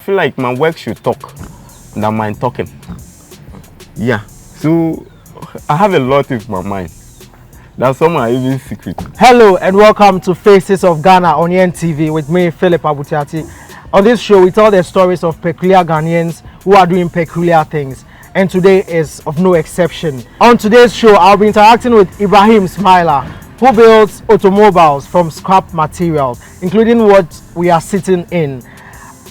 feel like my work should talk than mine talking. Yeah, so I have a lot in my mind. That's some are even secret. Hello and welcome to Faces of Ghana on YEN TV with me, Philip Abutiati. On this show, we tell the stories of peculiar Ghanaians who are doing peculiar things. And today is of no exception. On today's show, I'll be interacting with Ibrahim Sumaila, who builds automobiles from scrap materials, including what we are sitting in.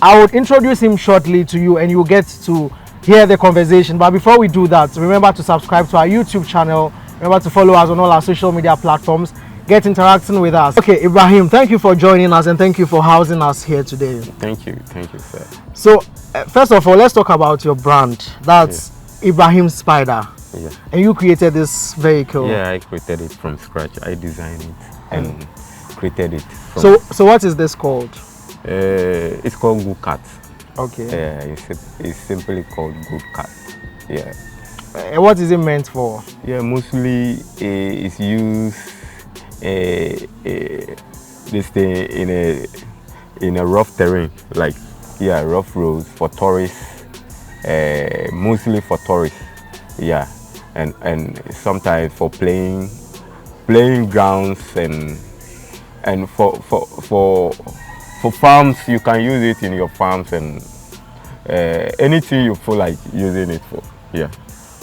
I would introduce him shortly to you and you'll get to hear the conversation. But before we do that, remember to subscribe to our YouTube channel. Remember to follow us on all our social media platforms. Get interacting with us. Okay, Ibrahim, thank you for joining us and thank you for housing us here today. Thank you, sir. So, first of all, let's talk about your brand. That's Ibrahim Spider. Yeah. And you created this vehicle. Yeah, I created it from scratch. I designed it and created it. From So what is this called? It's called Good Cat. Okay. Yeah, it's simply called Good Cat. Yeah. What is it meant for? Yeah, mostly it's used this thing in a rough terrain, like rough roads for tourists, mostly for tourists. Yeah, and sometimes for playing grounds and for farms. You can use it in your farms and anything you feel like using it for. Yeah.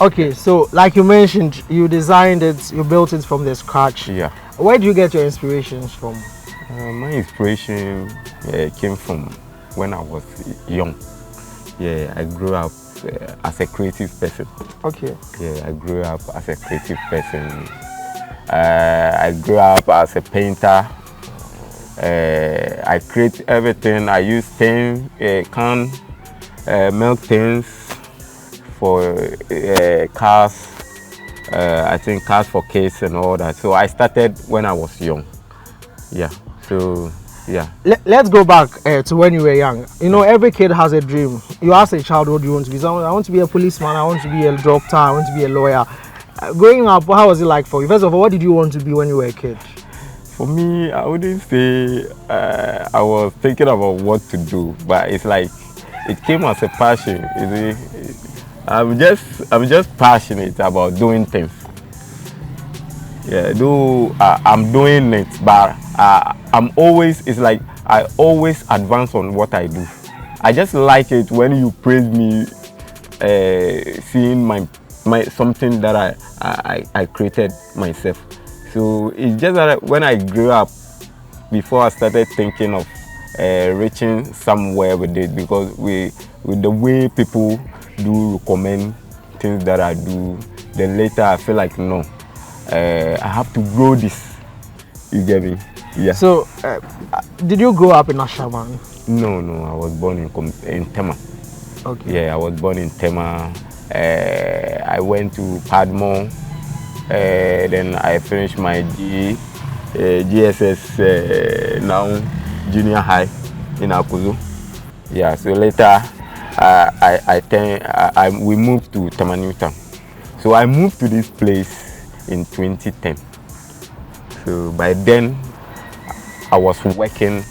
Okay, so like you mentioned, you designed it, you built it from the scratch. Yeah. Where do you get your inspirations from? My inspiration came from when I was young. Yeah, I grew up as a creative person. Okay. Yeah, I grew up as a creative person. I grew up as a painter. I create everything. I use tin, can, milk tins for cars. I think cars for kids and all that. So I started when I was young. Yeah. So yeah. Let's go back to when you were young. You know, every kid has a dream. You ask a child, what do you want to be? Someone, I want to be a policeman. I want to be a doctor. I want to be a lawyer. Growing up, how was it like for you? First of all, what did you want to be when you were a kid? For me, I wouldn't say I was thinking about what to do, but it's like it came as a passion. You see, I'm just passionate about doing things. Yeah, I'm doing it, but I'm always. It's like I always advance on what I do. I just like it when you praise me, seeing my something that I created myself. So it's just that when I grew up, before I started thinking of reaching somewhere with it, because with the way people do recommend things that I do, then later I feel like no, I have to grow this. You get me? Yeah. So, did you grow up in Ashaiman? No, I was born in Tema. Okay. Yeah, I was born in Tema. I went to Padmore. Then I finished my GSS now junior high in Akuzu. Yeah, so later we moved to Tamanuta. So I moved to this place in 2010. So by then I was working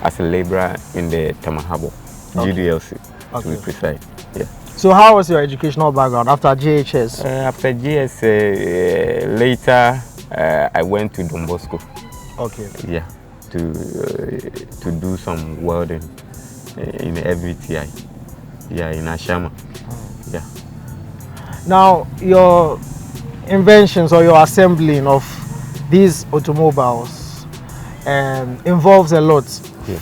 as a laborer in the Tamahabo, GDLC to be precise. Yeah. So how was your educational background after JHS? After GS, later I went to Don Bosco. Okay. Yeah, to do some welding in FVTI. Yeah, in Ashaiman. Yeah. Now your inventions or your assembling of these automobiles involves a lot. Yeah.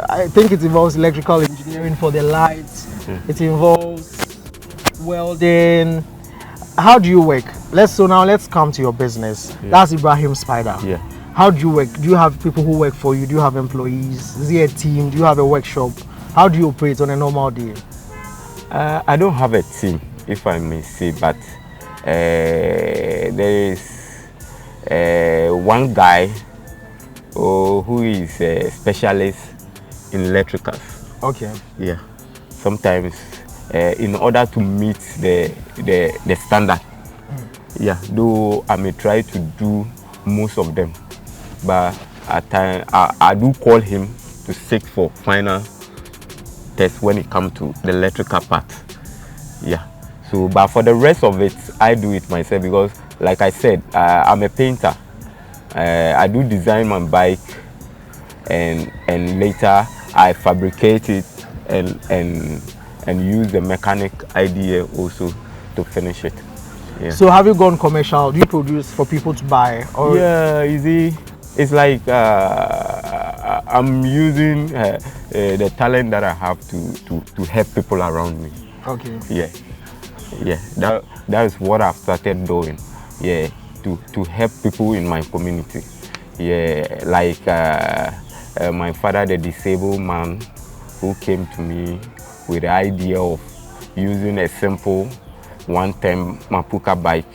I think it involves electrical engineering for the lights. It involves welding. How do you work? Let's come to your business. Yeah. That's Ibrahim Spider. Yeah. How do you work? Do you have people who work for you? Do you have employees? Is there a team? Do you have a workshop? How do you operate on a normal day? I don't have a team, if I may say, but there is one guy who is a specialist in electricals. Okay. Yeah. Sometimes in order to meet the standard, yeah, though I may try to do most of them, but at times I do call him to seek for final test when it comes to the electrical part. Yeah. So, but for the rest of it, I do it myself because, like I said, I'm a painter. I do design my bike, and later I fabricate it and use the mechanic idea also to finish it. Yeah. So have you gone commercial? Do you produce for people to buy? Or Yeah, you see, it's like I'm using the talent that I have to help people around me. okay. Yeah, yeah, that is what I've started doing. Yeah, to help people in my community. Yeah, like my father, the disabled man, who came to me with the idea of using a simple one-time Mapuka bike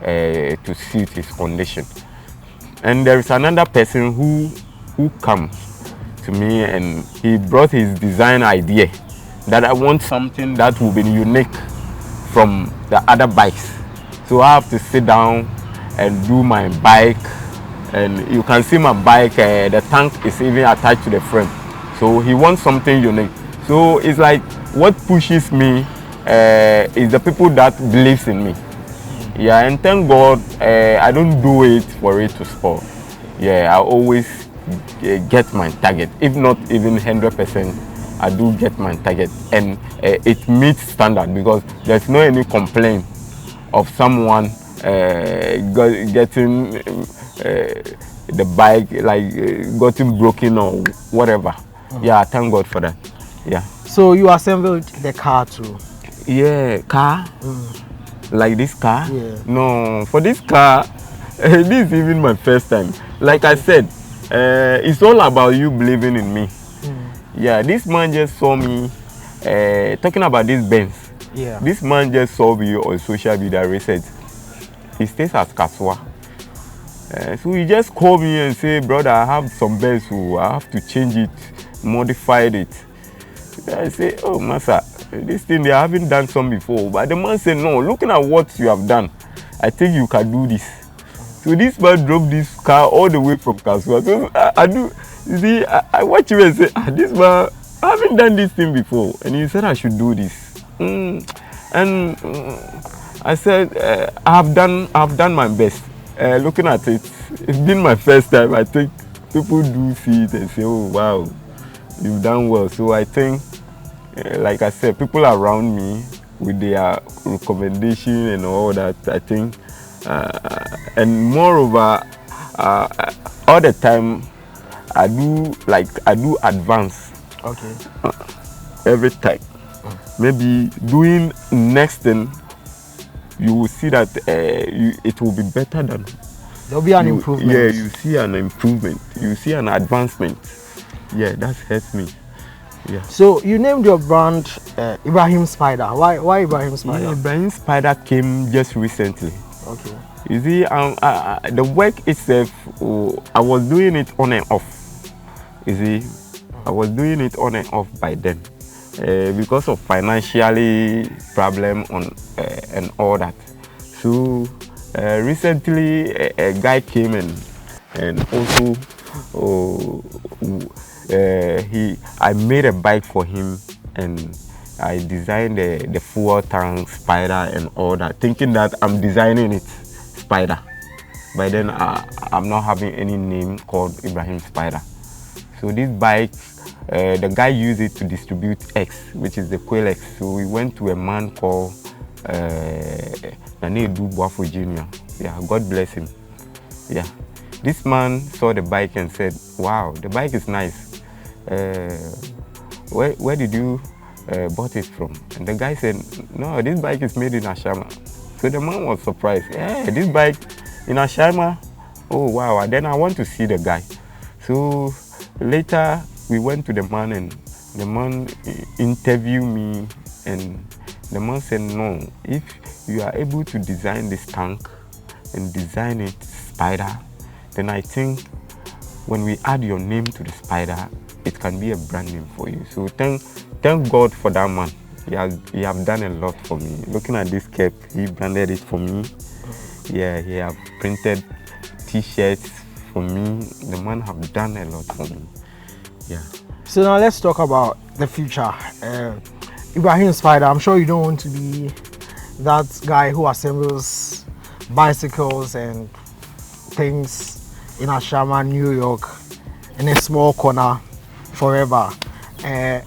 to suit his condition. And there is another person who comes to me and he brought his design idea that I want something that will be unique from the other bikes. So I have to sit down and do my bike, and you can see my bike, the tank is even attached to the frame. So he wants something unique. So it's like what pushes me is the people that believes in me. Yeah, and thank God I don't do it for it to spoil. Yeah, I always get my target. If not even 100%, I do get my target, and it meets standard because there's no any complaint of someone getting the bike like getting broken or whatever. Yeah, thank God for that. Yeah. So you assembled the car too? Yeah, car. Like this car? Yeah. No, for this car, this is even my first time. Like I said, it's all about you believing in me. Yeah, this man just saw me talking about this Benz. Yeah. This man just saw me on social media recent. He stays at Kaswa. So he just called me and said, brother, I have some Benz, so I have to change it, modified it. I say, oh, Massa, this thing they haven't done some before. But the man said, no, looking at what you have done, I think you can do this. So this man drove this car all the way from Kaswa. So I do, you see, I watch him and say, this man, I haven't done this thing before. And he said I should do this. I said, I've done my best. Looking at it, it's been my first time. I think people do see it and say, oh, wow, you've done well. So I think, like I said, people around me with their recommendation and all that, I think, and moreover, all the time, I do advance. Okay. Every time. Maybe doing next thing, you will see that it will be better than. There'll be an improvement. Yeah, you see an improvement. You see an advancement. Yeah, that helps me. Yeah. So you named your brand Ibrahim Spider. Why Ibrahim Spider? Yeah, Ibrahim Spider came just recently. Okay. You see, the work itself, I was doing it on and off. You see, I was doing it on and off by then because of financially problem and all that. So recently, a guy came and also I made a bike for him, and I designed the fuel tank, Spider, and all that, thinking that I'm designing it Spider. By then, I'm not having any name called Ibrahim Spider. So this bike, the guy used it to distribute X, which is the Quail X. So we went to a man called Nanedu Boafo Jr. Yeah, God bless him. Yeah. This man saw the bike and said, wow, the bike is nice. Where did you bought it from? And the guy said, no, this bike is made in Ashaiman. So the man was surprised. Yeah, this bike in Ashaiman? Oh, wow. And then I want to see the guy. So later we went to the man, and the man interviewed me, and the man said, no, if you are able to design this tank and design it Spider, then I think when we add your name to the Spider, it can be a brand name for you. So thank God for that man. He have done a lot for me. Looking at this cap, he branded it for me. Yeah, he have printed T-shirts for me. The man have done a lot for me. Yeah. So now let's talk about the future. Ibrahim Spider, I'm sure you don't want to be that guy who assembles bicycles and things in Ashaiman, New York, in a small corner forever. 10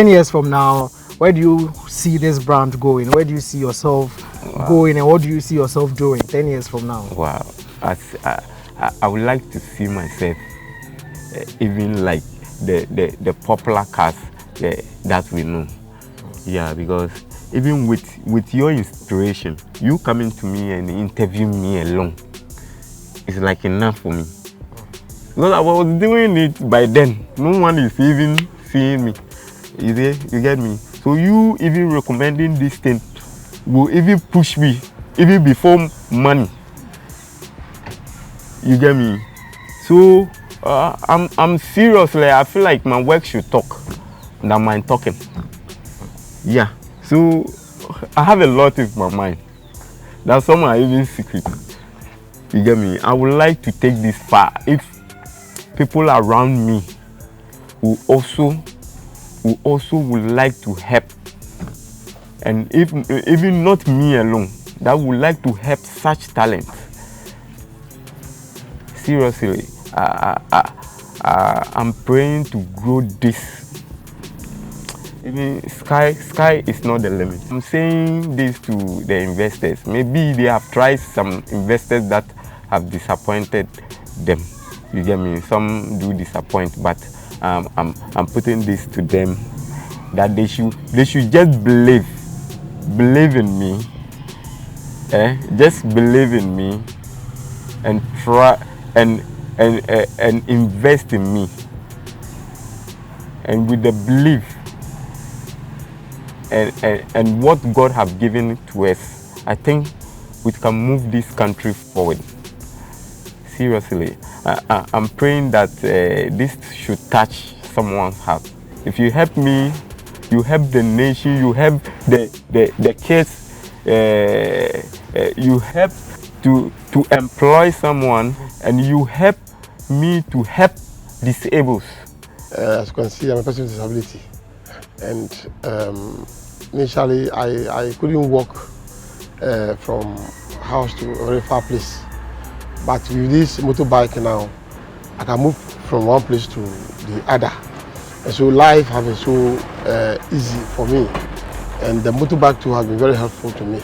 years from now, where do you see this brand going? Where do you see yourself going, and what do you see yourself doing 10 years from now? Wow. I would like to see myself even like the popular cars that we know. Yeah, because even with your inspiration, you coming to me and interviewing me alone, it's like enough for me. Because I was doing it by then. No one is even seeing me. You get me? So you even recommending this thing will even push me, even before money. You get me? So I'm seriously, I feel like my work should talk than my talking. Yeah. So I have a lot in my mind. That's some are even secret. You get me? I would like to take this far. If people around me who also would like to help, and if even not me alone, that would like to help such talent. Seriously, I'm praying to grow this. Even sky is not the limit. I'm saying this to the investors. Maybe they have tried some investors that have disappointed them. You get me? Some do disappoint, but I'm putting this to them that they should just believe in me. Just believe in me and try and invest in me. And with the belief and what God have given to us, I think we can move this country forward. Seriously, I'm praying that this should touch someone's heart. If you help me, you help the nation, you help the kids, you help to employ someone, and you help me to help disabled. As you can see, I'm a person with disability, and initially I couldn't walk from house to a very far place. But with this motorbike now, I can move from one place to the other. And so life has been so easy for me. And the motorbike too has been very helpful to me.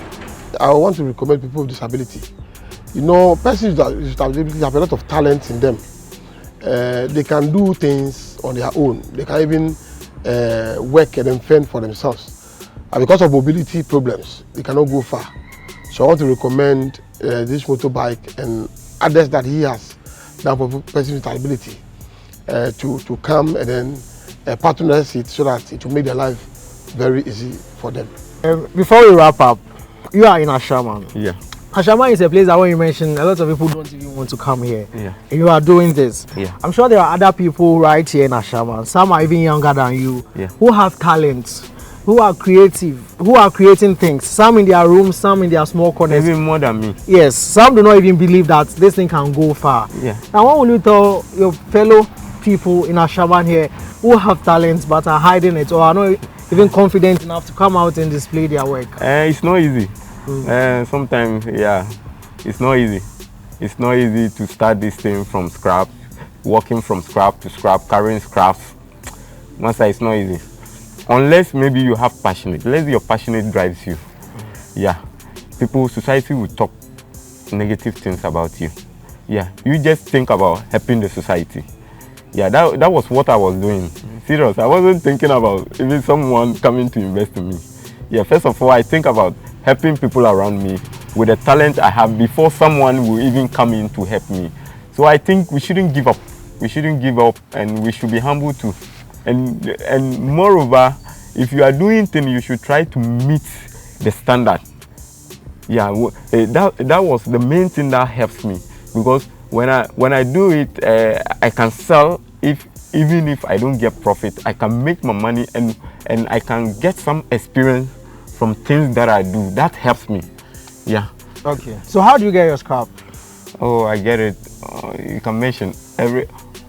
I want to recommend people with disability. You know, persons with disability have a lot of talent in them. They can do things on their own. They can even work and fend for themselves. And because of mobility problems, they cannot go far. So I want to recommend this motorbike and others that he has done for persons with disability to come and then patronize it so that it will make their life very easy for them. Before we wrap up, you are in Ashaiman. Yeah. Ashaiman is a place that when you mention, a lot of people don't even want to come here. Yeah. And you are doing this. Yeah. I'm sure there are other people right here in Ashaiman. Some are even younger than you, Yeah, who have talents, who are creative, who are creating things. Some in their rooms, some in their small corners. even more than me. Yes, some do not even believe that this thing can go far. Yeah. Now, what will you tell your fellow people in Ashaiman here who have talents but are hiding it or are not even confident enough to come out and display their work? It's not easy. Sometimes, yeah, it's not easy. It's not easy to start this thing from scrap, working from scrap to scrap, carrying scraps. Master, it's not easy. Unless maybe you have passionate. Unless your passionate drives you. Yeah. People, society will talk negative things about you. Yeah. You just think about helping the society. Yeah, that was what I was doing. Serious. I wasn't thinking about even someone coming to invest in me. Yeah, first of all, I think about helping people around me with the talent I have before someone will even come in to help me. So I think we shouldn't give up. We shouldn't give up, and we should be humble too. And moreover, if you are doing things, you should try to meet the standard. Yeah, that was the main thing that helps me, because when I do it, I can sell. Even if I don't get profit, I can make my money and I can get some experience from things that I do. That helps me. Yeah. Okay. So how do you get your scrap? Oh, I get it. You can mention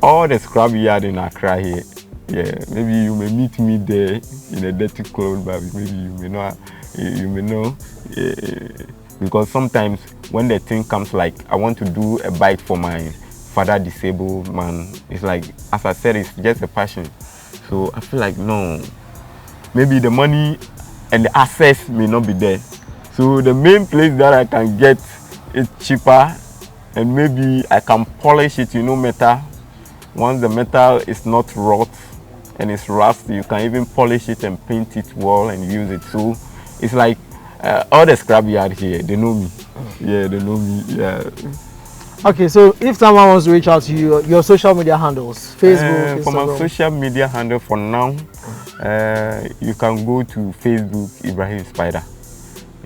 all the scrap yard in Accra here. Yeah, maybe you may meet me there in a dirty clothes, but maybe you may not. You may know, because sometimes when the thing comes, like I want to do a bike for my father disabled man, it's like, as I said, it's just a passion. So I feel like no, maybe the money and the access may not be there. So the main place that I can get it cheaper, and maybe I can polish it, metal. Once the metal is not rot and it's rust, you can even polish it and paint it well and use it. So it's like all the scrap yard here, they know me. Yeah, they know me. Yeah. Okay, so if someone wants to reach out to you, your social media handles, Facebook, Instagram. For my social media handle for now, you can go to Facebook, Ibrahim Spider.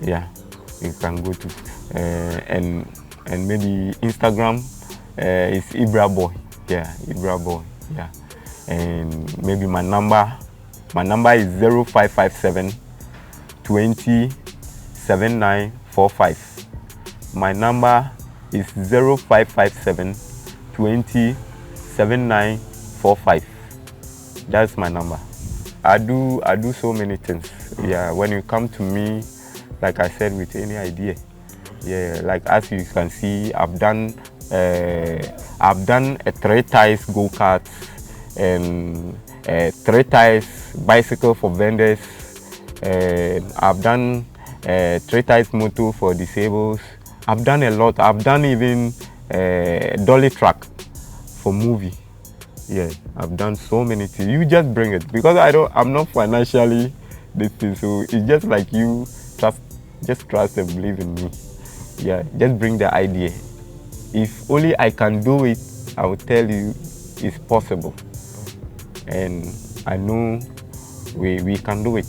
Yeah, you can go to, and maybe Instagram, it's Ibra Boy. Yeah, Ibra Boy. Yeah, and maybe my number is 0557 20 7945. My number is 0557 20 7945. That's my number. I do so many things. Yeah, when you come to me, like I said, with any idea, yeah, like as you can see, I've done a 3 tires go-kart and 3 tires bicycle for vendors. I've done 3 tires motor for disabled. I've done a lot. I've done even dolly track for movie. Yeah, I've done so many things. You just bring it, because I'm not financially this thing. So it's just like you trust and believe in me. Yeah, just bring the idea. If only I can do it, I will tell you it's possible. And I know we can do it.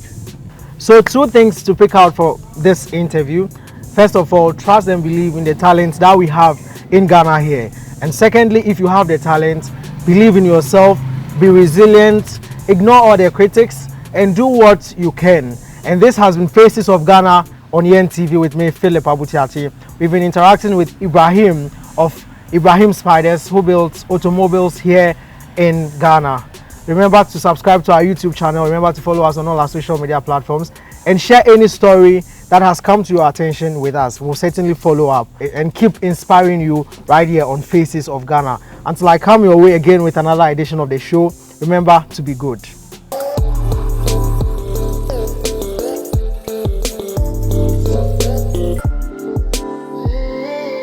So 2 things to pick out for this interview. First of all, trust and believe in the talent that we have in Ghana here. And secondly, if you have the talent, believe in yourself, be resilient, ignore all the critics, and do what you can. And this has been Faces of Ghana on YEN TV with me, Philip Abutiati. We've been interacting with Ibrahim of Ibrahim Spiders, who builds automobiles here in Ghana. Remember to subscribe to our YouTube channel. Remember to follow us on all our social media platforms, and share any story that has come to your attention with us. We'll certainly follow up and keep inspiring you right here on Faces of Ghana. Until I come your way again with another edition of the show, remember to be good.